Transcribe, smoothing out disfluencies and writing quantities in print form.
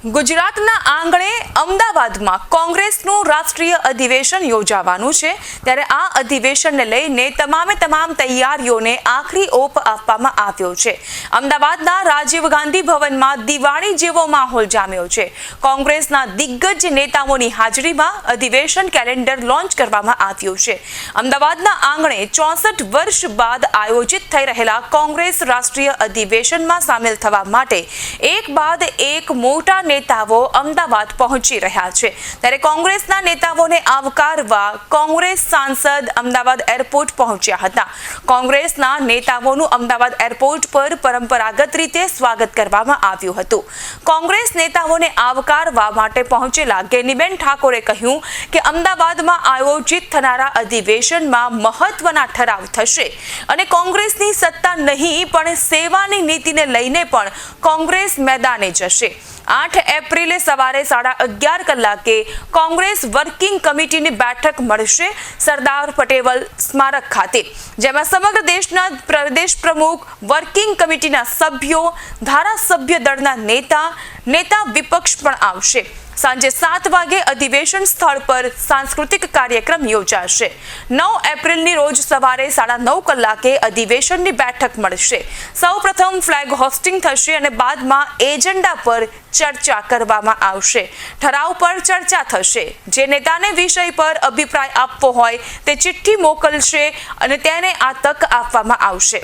ગુજરાતના આંગણે અમદાવાદમાં કોંગ્રેસનું રાષ્ટ્રીય અધિવેશન યોજાવાનું છે ત્યારે આ અધિવેશનને લઈને તમામ તૈયારીઓને આખરી ઓપ આપવામાં આવ્યો છે। અમદાવાદના રાજીવ ગાંધી ભવનમાં દિવાળી જેવો માહોલ જામ્યો છે। કોંગ્રેસના દિગ્ગજ નેતાઓની હાજરીમાં અધિવેશન કેલેન્ડર લોન્ચ કરવામાં આવ્યું છે। અમદાવાદના આંગણે 64 વર્ષ બાદ આયોજિત થઈ રહેલા કોંગ્રેસ રાષ્ટ્રીય અધિવેશનમાં સામેલ થવા માટે એક બાદ એક મોટા नेताओं अमदावाद पहुंची रहा है ત્યારે કોંગ્રેસના નેતાઓને આવકારવા કોંગ્રેસ સાંસદ અમદાવાદ એરપોર્ટ પહોંચ્યા હતા। કોંગ્રેસના નેતાઓનું અમદાવાદ એરપોર્ટ પર પરંપરાગત રીતે સ્વાગત કરવામાં આવ્યું હતું। કોંગ્રેસ નેતાઓને આવકારવા માટે પહોંચેલા ગેનીબેન ઠાકોરે કહ્યું કે અમદાવાદમાં આયોજિત થનારા અધિવેશનમાં મહત્વના ઠરાવ થશે અને કોંગ્રેસની સત્તા નહીં પણ સેવાની નીતિને લઈને પણ કોંગ્રેસ મેદાને જશે। 8 એપ્રિલે સવારે 11:30 કલાકે કોંગ્રેસ વર્કિંગ કમિટીની બેઠક મળશે સરદાર પટેલ સ્મારક ખાતે, જેમાં સમગ્ર દેશના પ્રદેશ પ્રમુખ, વર્કિંગ કમિટીના સભ્યો, ધારાસભ્ય દળના નેતા વિપક્ષ પણ આવશે। સાંજે 7 વાગે અધિવેશન સ્થળ પર સાંસ્કૃતિક કાર્યક્રમ યોજાશે। 9 એપ્રિલની રોજ સવારે 9:30 કલાકે અધિવેશનની બેઠક મળશે। સૌપ્રથમ ફ્લેગ હોસ્ટિંગ થશે અને બાદમાં એજન્ડા પર ચર્ચા કરવામાં આવશે। ઠરાવ પર ચર્ચા થશે। જે નેતાને વિષય પર અભિપ્રાય આપવો હોય તે ચિઠ્ઠી મોકલશે અને તેને આ તક આપવામાં આવશે।